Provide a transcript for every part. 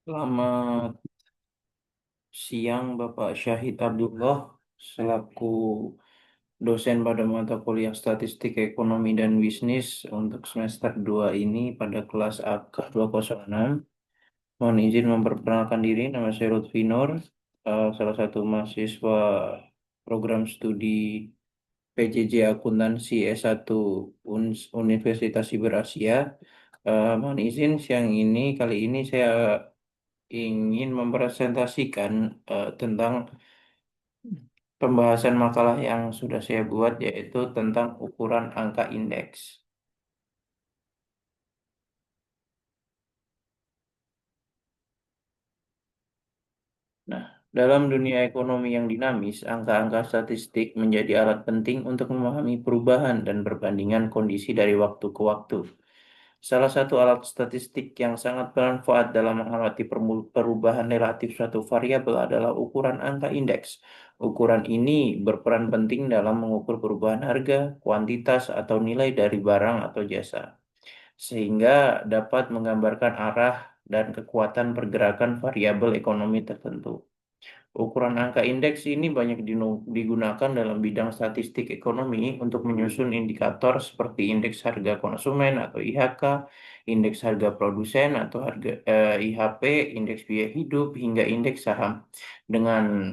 Selamat siang Bapak Syahid Abdullah selaku dosen pada mata kuliah Statistik Ekonomi dan Bisnis untuk semester 2 ini pada kelas AK 206. Mohon izin memperkenalkan diri, nama saya Lutfi Nur, salah satu mahasiswa program studi PJJ Akuntansi S1 Universitas Siber Asia. Mohon izin kali ini saya ingin mempresentasikan tentang pembahasan makalah yang sudah saya buat, yaitu tentang ukuran angka indeks. Nah, dalam dunia ekonomi yang dinamis, angka-angka statistik menjadi alat penting untuk memahami perubahan dan perbandingan kondisi dari waktu ke waktu. Salah satu alat statistik yang sangat bermanfaat dalam mengamati perubahan relatif suatu variabel adalah ukuran angka indeks. Ukuran ini berperan penting dalam mengukur perubahan harga, kuantitas, atau nilai dari barang atau jasa, sehingga dapat menggambarkan arah dan kekuatan pergerakan variabel ekonomi tertentu. Ukuran angka indeks ini banyak digunakan dalam bidang statistik ekonomi untuk menyusun indikator seperti indeks harga konsumen atau IHK, indeks harga produsen atau IHP, indeks biaya hidup, hingga indeks saham. Dengan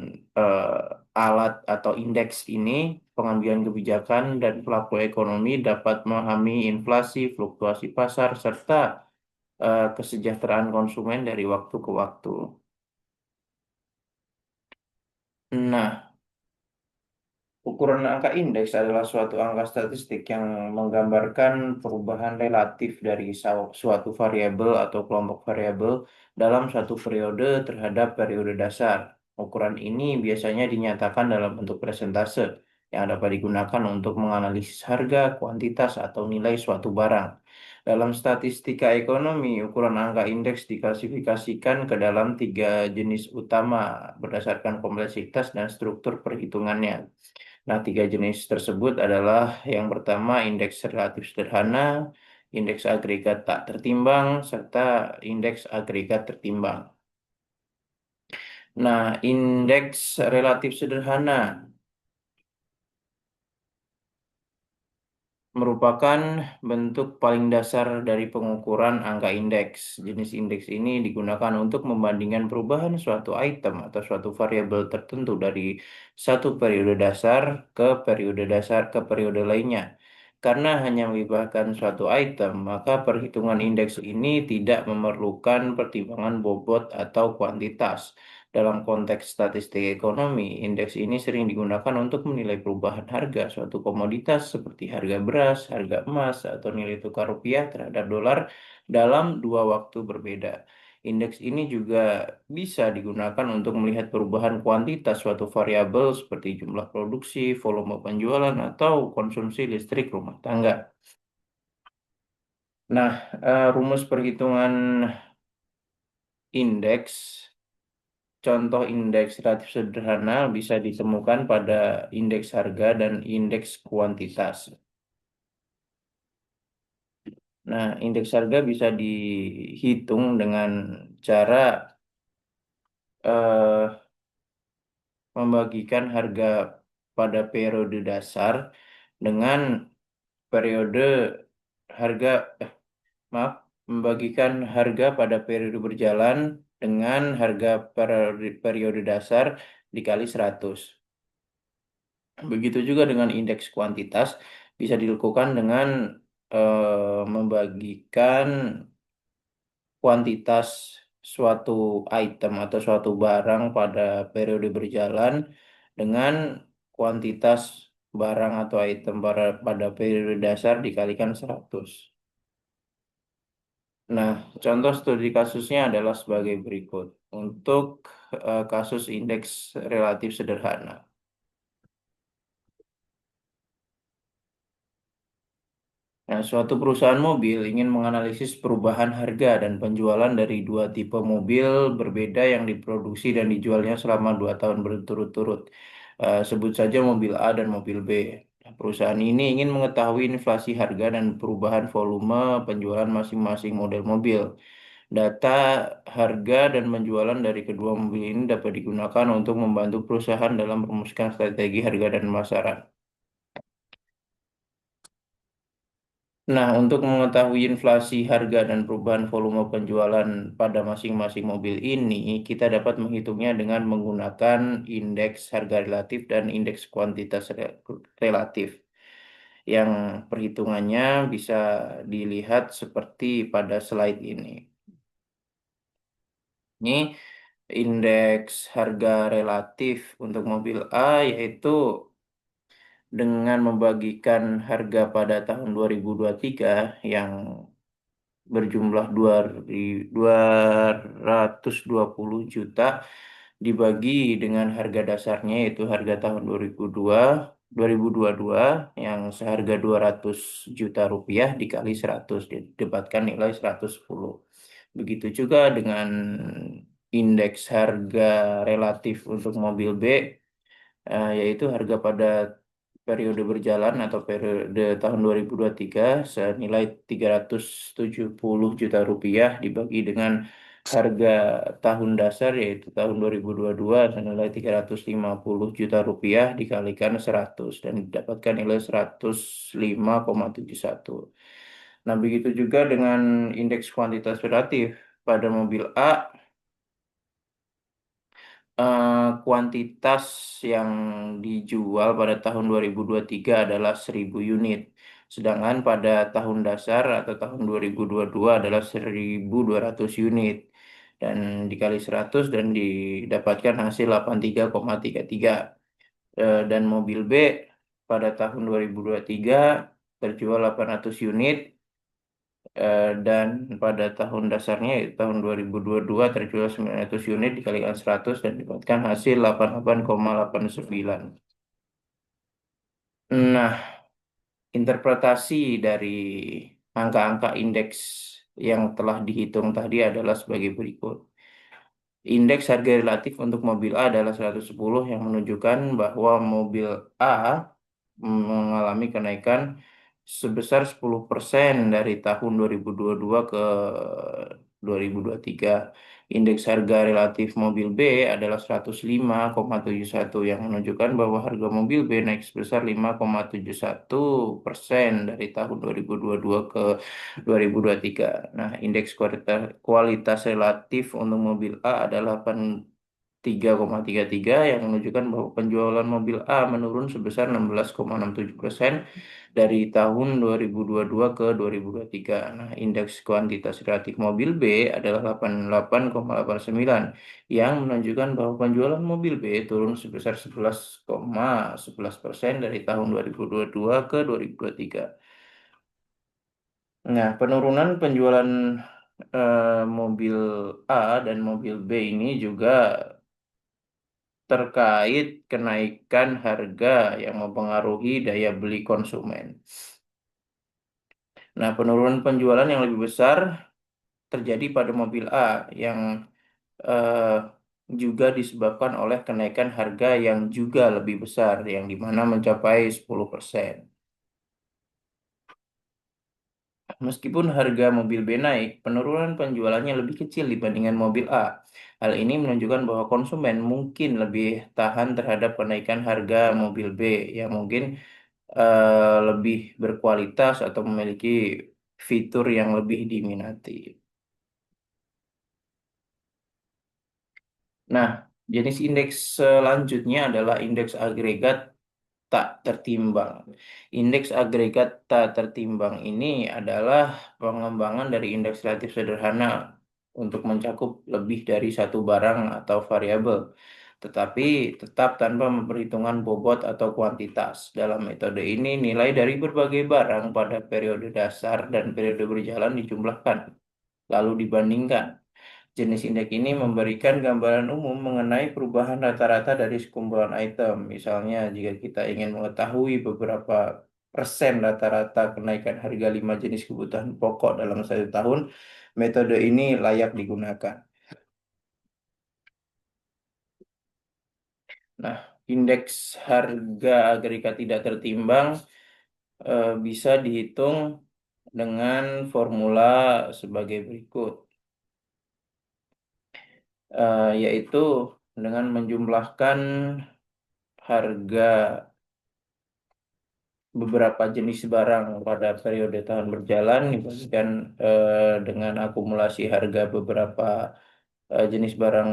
alat atau indeks ini, pengambilan kebijakan dan pelaku ekonomi dapat memahami inflasi, fluktuasi pasar, serta kesejahteraan konsumen dari waktu ke waktu. Nah, ukuran angka indeks adalah suatu angka statistik yang menggambarkan perubahan relatif dari suatu variabel atau kelompok variabel dalam suatu periode terhadap periode dasar. Ukuran ini biasanya dinyatakan dalam bentuk persentase yang dapat digunakan untuk menganalisis harga, kuantitas, atau nilai suatu barang. Dalam statistika ekonomi, ukuran angka indeks diklasifikasikan ke dalam tiga jenis utama berdasarkan kompleksitas dan struktur perhitungannya. Nah, tiga jenis tersebut adalah yang pertama indeks relatif sederhana, indeks agregat tak tertimbang, serta indeks agregat tertimbang. Nah, indeks relatif sederhana merupakan bentuk paling dasar dari pengukuran angka indeks. Jenis indeks ini digunakan untuk membandingkan perubahan suatu item atau suatu variabel tertentu dari satu periode dasar ke periode lainnya. Karena hanya melibatkan suatu item, maka perhitungan indeks ini tidak memerlukan pertimbangan bobot atau kuantitas. Dalam konteks statistik ekonomi, indeks ini sering digunakan untuk menilai perubahan harga suatu komoditas seperti harga beras, harga emas, atau nilai tukar rupiah terhadap dolar dalam dua waktu berbeda. Indeks ini juga bisa digunakan untuk melihat perubahan kuantitas suatu variabel seperti jumlah produksi, volume penjualan, atau konsumsi listrik rumah tangga. Nah, rumus perhitungan indeks. Contoh indeks relatif sederhana bisa ditemukan pada indeks harga dan indeks kuantitas. Nah, indeks harga bisa dihitung dengan cara eh, membagikan harga pada periode dasar dengan periode harga, maaf, membagikan harga pada periode berjalan dengan harga periode dasar dikali 100. Begitu juga dengan indeks kuantitas bisa dilakukan dengan membagikan kuantitas suatu item atau suatu barang pada periode berjalan dengan kuantitas barang atau item pada periode dasar dikalikan 100. Nah, contoh studi kasusnya adalah sebagai berikut. Untuk kasus indeks relatif sederhana. Nah, suatu perusahaan mobil ingin menganalisis perubahan harga dan penjualan dari dua tipe mobil berbeda yang diproduksi dan dijualnya selama 2 tahun berturut-turut. Sebut saja mobil A dan mobil B. Nah, perusahaan ini ingin mengetahui inflasi harga dan perubahan volume penjualan masing-masing model mobil. Data harga dan penjualan dari kedua mobil ini dapat digunakan untuk membantu perusahaan dalam merumuskan strategi harga dan pemasaran. Nah, untuk mengetahui inflasi harga dan perubahan volume penjualan pada masing-masing mobil ini, kita dapat menghitungnya dengan menggunakan indeks harga relatif dan indeks kuantitas relatif, yang perhitungannya bisa dilihat seperti pada slide ini. Ini indeks harga relatif untuk mobil A yaitu dengan membagikan harga pada tahun 2023 yang berjumlah 220 juta dibagi dengan harga dasarnya yaitu harga tahun 2022 yang seharga 200 juta rupiah dikali 100 didapatkan nilai 110. Begitu juga dengan indeks harga relatif untuk mobil B, yaitu harga pada periode berjalan atau periode tahun 2023 senilai 370 juta rupiah dibagi dengan harga tahun dasar yaitu tahun 2022 senilai 350 juta rupiah dikalikan 100 dan didapatkan nilai 105,71. Nah, begitu juga dengan indeks kuantitas relatif pada mobil A, kuantitas yang dijual pada tahun 2023 adalah 1000 unit. Sedangkan pada tahun dasar atau tahun 2022 adalah 1200 unit. Dan dikali 100 dan didapatkan hasil 83,33. Dan mobil B pada tahun 2023 terjual 800 unit dan pada tahun dasarnya yaitu tahun 2022 terjual 900 unit dikalikan 100 dan didapatkan hasil 88,89. Nah, interpretasi dari angka-angka indeks yang telah dihitung tadi adalah sebagai berikut. Indeks harga relatif untuk mobil A adalah 110 yang menunjukkan bahwa mobil A mengalami kenaikan sebesar 10% dari tahun 2022 ke 2023. Indeks harga relatif mobil B adalah 105,71 yang menunjukkan bahwa harga mobil B naik sebesar 5,71% dari tahun 2022 ke 2023. Nah, indeks kualitas relatif untuk mobil A adalah 3,33 yang menunjukkan bahwa penjualan mobil A menurun sebesar 16,67% dari tahun 2022 ke 2023. Nah, indeks kuantitas relatif mobil B adalah 88,89 yang menunjukkan bahwa penjualan mobil B turun sebesar 11,11% dari tahun 2022 ke 2023. Nah, penurunan penjualan mobil A dan mobil B ini juga terkait kenaikan harga yang mempengaruhi daya beli konsumen. Nah, penurunan penjualan yang lebih besar terjadi pada mobil A yang eh, juga disebabkan oleh kenaikan harga yang juga lebih besar yang dimana mencapai 10%. Meskipun harga mobil B naik, penurunan penjualannya lebih kecil dibandingkan mobil A. Hal ini menunjukkan bahwa konsumen mungkin lebih tahan terhadap kenaikan harga mobil B yang mungkin lebih berkualitas atau memiliki fitur yang lebih diminati. Nah, jenis indeks selanjutnya adalah indeks agregat tak tertimbang. Indeks agregat tak tertimbang ini adalah pengembangan dari indeks relatif sederhana untuk mencakup lebih dari satu barang atau variabel, tetapi tetap tanpa memperhitungkan bobot atau kuantitas. Dalam metode ini, nilai dari berbagai barang pada periode dasar dan periode berjalan dijumlahkan, lalu dibandingkan. Jenis indeks ini memberikan gambaran umum mengenai perubahan rata-rata dari sekumpulan item. Misalnya, jika kita ingin mengetahui beberapa persen rata-rata kenaikan harga 5 jenis kebutuhan pokok dalam satu tahun, metode ini layak digunakan. Nah, indeks harga agregat tidak tertimbang bisa dihitung dengan formula sebagai berikut. yaitu dengan menjumlahkan harga beberapa jenis barang pada periode tahun berjalan dibandingkan dengan akumulasi harga beberapa jenis barang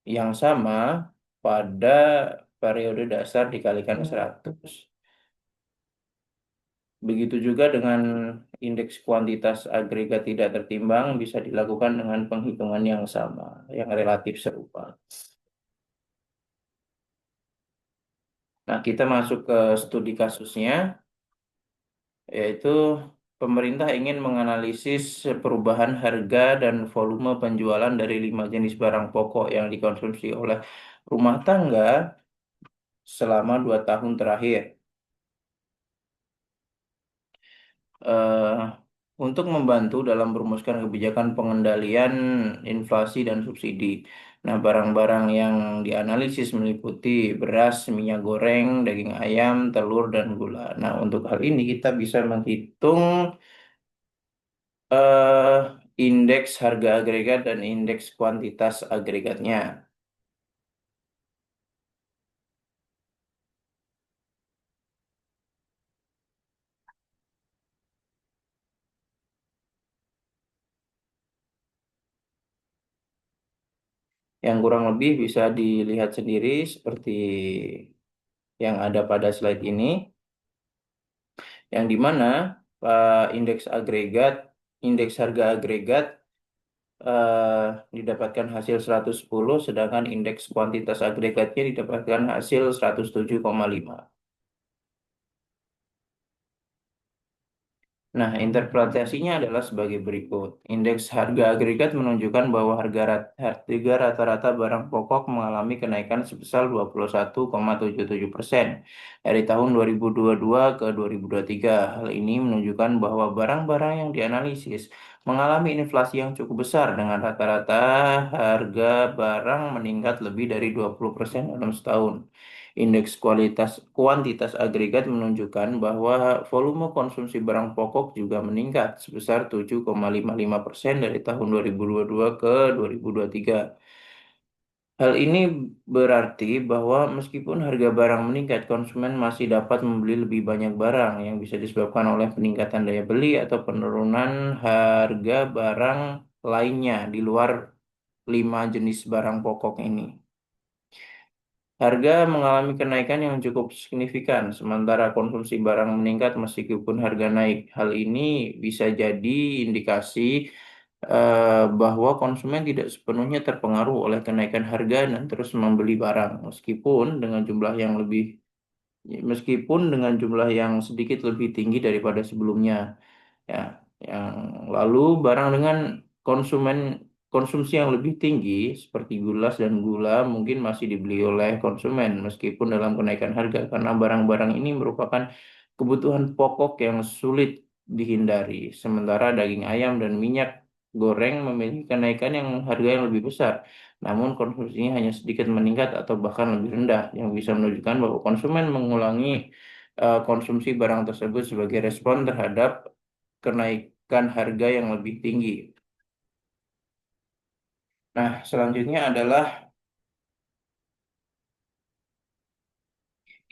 yang sama pada periode dasar dikalikan 100. Begitu juga dengan indeks kuantitas agregat tidak tertimbang bisa dilakukan dengan penghitungan yang sama, yang relatif serupa. Nah, kita masuk ke studi kasusnya, yaitu pemerintah ingin menganalisis perubahan harga dan volume penjualan dari 5 jenis barang pokok yang dikonsumsi oleh rumah tangga selama 2 tahun terakhir. eh, untuk membantu dalam merumuskan kebijakan pengendalian inflasi dan subsidi. Nah, barang-barang yang dianalisis meliputi beras, minyak goreng, daging ayam, telur, dan gula. Nah, untuk hal ini kita bisa menghitung eh, indeks harga agregat dan indeks kuantitas agregatnya. Yang kurang lebih bisa dilihat sendiri seperti yang ada pada slide ini, yang di mana indeks agregat, indeks harga agregat didapatkan hasil 110, sedangkan indeks kuantitas agregatnya didapatkan hasil 107,5. Nah, interpretasinya adalah sebagai berikut. Indeks harga agregat menunjukkan bahwa harga rata-rata barang pokok mengalami kenaikan sebesar 21,77% dari tahun 2022 ke 2023. Hal ini menunjukkan bahwa barang-barang yang dianalisis mengalami inflasi yang cukup besar dengan rata-rata harga barang meningkat lebih dari 20% dalam setahun. Indeks kuantitas agregat menunjukkan bahwa volume konsumsi barang pokok juga meningkat sebesar 7,55% dari tahun 2022 ke 2023. Hal ini berarti bahwa meskipun harga barang meningkat, konsumen masih dapat membeli lebih banyak barang yang bisa disebabkan oleh peningkatan daya beli atau penurunan harga barang lainnya di luar 5 jenis barang pokok ini. Harga mengalami kenaikan yang cukup signifikan, sementara konsumsi barang meningkat meskipun harga naik. Hal ini bisa jadi indikasi bahwa konsumen tidak sepenuhnya terpengaruh oleh kenaikan harga dan terus membeli barang, meskipun dengan jumlah yang sedikit lebih tinggi daripada sebelumnya. Ya, yang lalu barang dengan konsumen konsumsi yang lebih tinggi seperti gula dan gula mungkin masih dibeli oleh konsumen meskipun dalam kenaikan harga karena barang-barang ini merupakan kebutuhan pokok yang sulit dihindari. Sementara daging ayam dan minyak goreng memiliki kenaikan yang harga yang lebih besar, namun konsumsinya hanya sedikit meningkat atau bahkan lebih rendah, yang bisa menunjukkan bahwa konsumen mengulangi konsumsi barang tersebut sebagai respon terhadap kenaikan harga yang lebih tinggi. Nah, selanjutnya adalah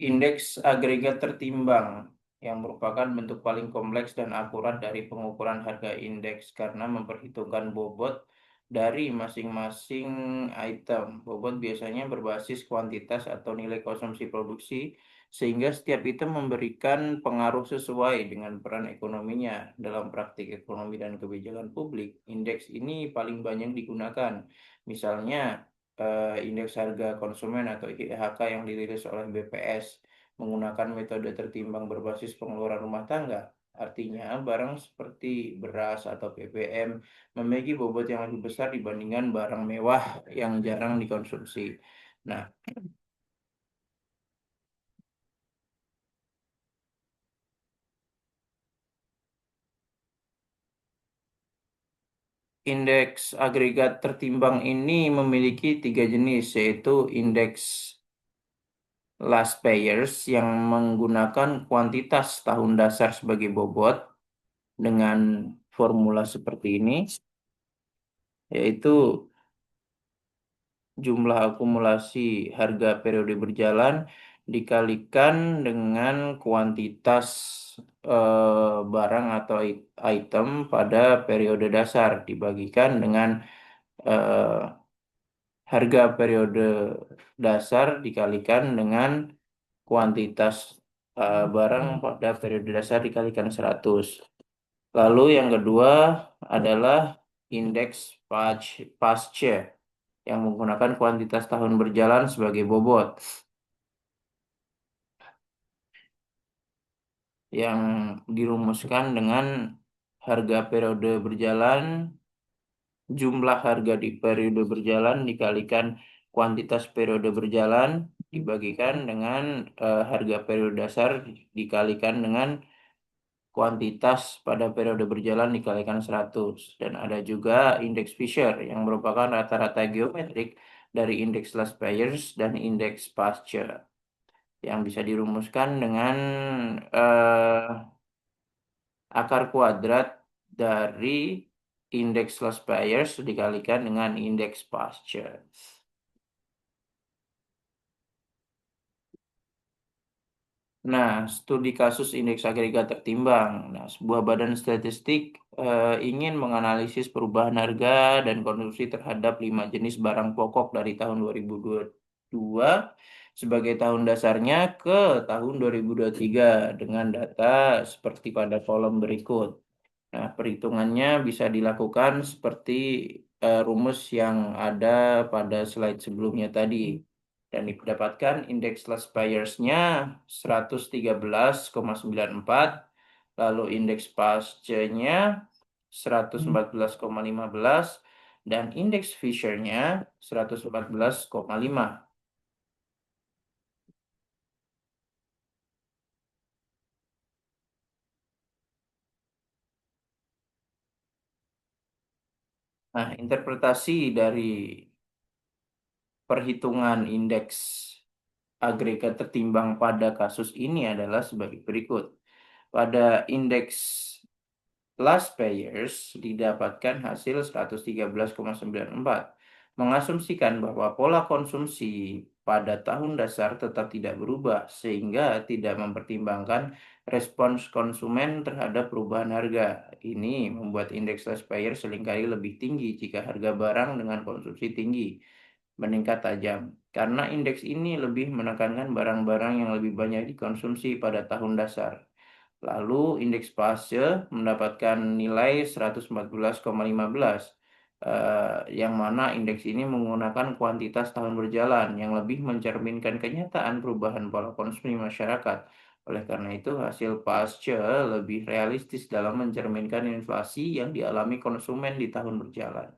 indeks agregat tertimbang yang merupakan bentuk paling kompleks dan akurat dari pengukuran harga indeks karena memperhitungkan bobot dari masing-masing item. Bobot biasanya berbasis kuantitas atau nilai konsumsi produksi, sehingga setiap item memberikan pengaruh sesuai dengan peran ekonominya. Dalam praktik ekonomi dan kebijakan publik, indeks ini paling banyak digunakan. Misalnya, indeks harga konsumen atau IHK yang dirilis oleh BPS menggunakan metode tertimbang berbasis pengeluaran rumah tangga. Artinya, barang seperti beras atau BBM memiliki bobot yang lebih besar dibandingkan barang mewah yang jarang dikonsumsi. Nah, indeks agregat tertimbang ini memiliki 3 jenis, yaitu indeks last payers yang menggunakan kuantitas tahun dasar sebagai bobot dengan formula seperti ini, yaitu jumlah akumulasi harga periode berjalan dikalikan dengan kuantitas barang atau item pada periode dasar dibagikan dengan eh, harga periode dasar dikalikan dengan kuantitas barang pada periode dasar dikalikan 100. Lalu yang kedua adalah indeks pasca yang menggunakan kuantitas tahun berjalan sebagai bobot yang dirumuskan dengan harga periode berjalan, jumlah harga di periode berjalan dikalikan kuantitas periode berjalan dibagikan dengan harga periode dasar dikalikan dengan kuantitas pada periode berjalan dikalikan 100. Dan ada juga indeks Fisher yang merupakan rata-rata geometrik dari indeks last payers dan indeks pasca yang bisa dirumuskan dengan akar kuadrat dari indeks loss buyers dikalikan dengan indeks pasca. Nah, studi kasus indeks agregat tertimbang. Nah, sebuah badan statistik ingin menganalisis perubahan harga dan konsumsi terhadap 5 jenis barang pokok dari tahun 2022 sebagai tahun dasarnya ke tahun 2023 dengan data seperti pada kolom berikut. Nah, perhitungannya bisa dilakukan seperti rumus yang ada pada slide sebelumnya tadi. Dan didapatkan indeks last buyers-nya 113,94, lalu indeks pasca-nya 114,15, dan indeks Fisher-nya 114,5. Nah, interpretasi dari perhitungan indeks agregat tertimbang pada kasus ini adalah sebagai berikut. Pada indeks last payers didapatkan hasil 113,94, mengasumsikan bahwa pola konsumsi pada tahun dasar tetap tidak berubah sehingga tidak mempertimbangkan respons konsumen terhadap perubahan harga. Ini membuat indeks last payer seringkali lebih tinggi jika harga barang dengan konsumsi tinggi meningkat tajam. Karena indeks ini lebih menekankan barang-barang yang lebih banyak dikonsumsi pada tahun dasar. Lalu indeks fase mendapatkan nilai 114,15, yang mana indeks ini menggunakan kuantitas tahun berjalan yang lebih mencerminkan kenyataan perubahan pola konsumsi masyarakat. Oleh karena itu, hasil pasca lebih realistis dalam mencerminkan inflasi yang dialami konsumen di tahun berjalan.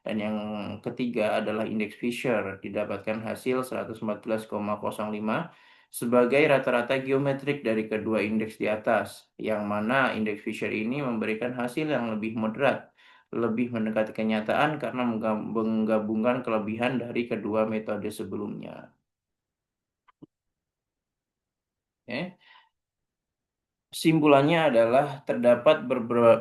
Dan yang ketiga adalah indeks Fisher, didapatkan hasil 114,05 sebagai rata-rata geometrik dari kedua indeks di atas, yang mana indeks Fisher ini memberikan hasil yang lebih moderat, lebih mendekati kenyataan karena menggabungkan kelebihan dari kedua metode sebelumnya. Oke. Simpulannya adalah terdapat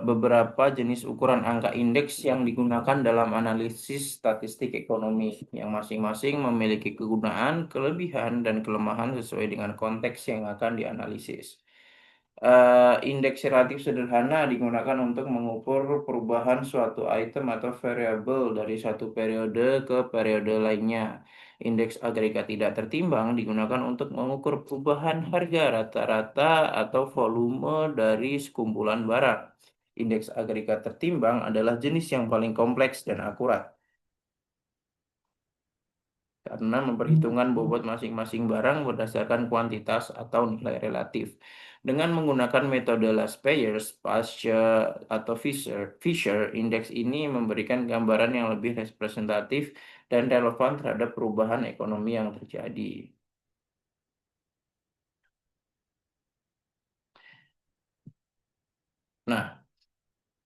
beberapa jenis ukuran angka indeks yang digunakan dalam analisis statistik ekonomi, yang masing-masing memiliki kegunaan, kelebihan, dan kelemahan sesuai dengan konteks yang akan dianalisis. Indeks relatif sederhana digunakan untuk mengukur perubahan suatu item atau variabel dari satu periode ke periode lainnya. Indeks agregat tidak tertimbang digunakan untuk mengukur perubahan harga rata-rata atau volume dari sekumpulan barang. Indeks agregat tertimbang adalah jenis yang paling kompleks dan akurat karena memperhitungkan bobot masing-masing barang berdasarkan kuantitas atau nilai relatif. Dengan menggunakan metode last payers, Pasca atau Fisher, indeks ini memberikan gambaran yang lebih representatif dan relevan terhadap perubahan ekonomi yang terjadi. Nah,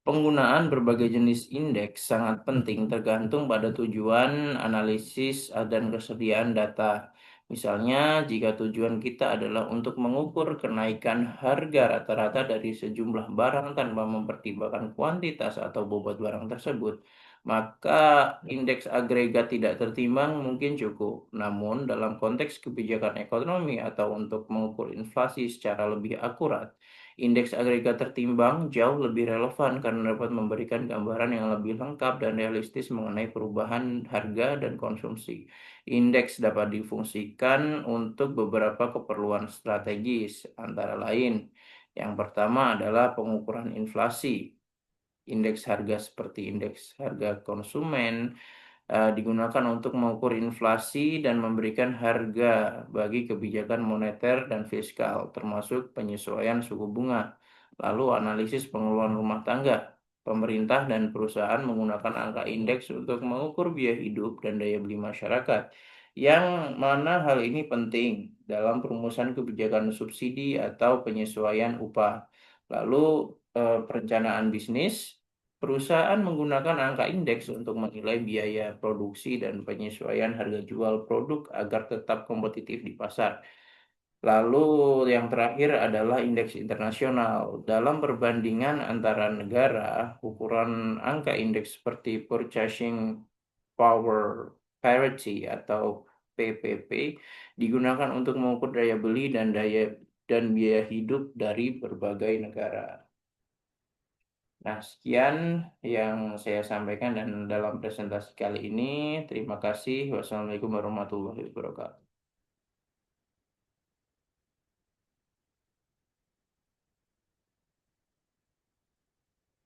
penggunaan berbagai jenis indeks sangat penting tergantung pada tujuan analisis dan kesediaan data. Misalnya, jika tujuan kita adalah untuk mengukur kenaikan harga rata-rata dari sejumlah barang tanpa mempertimbangkan kuantitas atau bobot barang tersebut, maka indeks agregat tidak tertimbang mungkin cukup. Namun, dalam konteks kebijakan ekonomi atau untuk mengukur inflasi secara lebih akurat, indeks agregat tertimbang jauh lebih relevan karena dapat memberikan gambaran yang lebih lengkap dan realistis mengenai perubahan harga dan konsumsi. Indeks dapat difungsikan untuk beberapa keperluan strategis, antara lain yang pertama adalah pengukuran inflasi. Indeks harga seperti indeks harga konsumen digunakan untuk mengukur inflasi dan memberikan harga bagi kebijakan moneter dan fiskal, termasuk penyesuaian suku bunga. Lalu analisis pengeluaran rumah tangga. Pemerintah dan perusahaan menggunakan angka indeks untuk mengukur biaya hidup dan daya beli masyarakat. Yang mana hal ini penting dalam perumusan kebijakan subsidi atau penyesuaian upah. Lalu perencanaan bisnis. Perusahaan menggunakan angka indeks untuk menilai biaya produksi dan penyesuaian harga jual produk agar tetap kompetitif di pasar. Lalu yang terakhir adalah indeks internasional. Dalam perbandingan antara negara, ukuran angka indeks seperti Purchasing Power Parity atau PPP digunakan untuk mengukur daya beli dan biaya hidup dari berbagai negara. Nah, sekian yang saya sampaikan dan dalam presentasi kali ini. Terima kasih. Wassalamualaikum warahmatullahi wabarakatuh.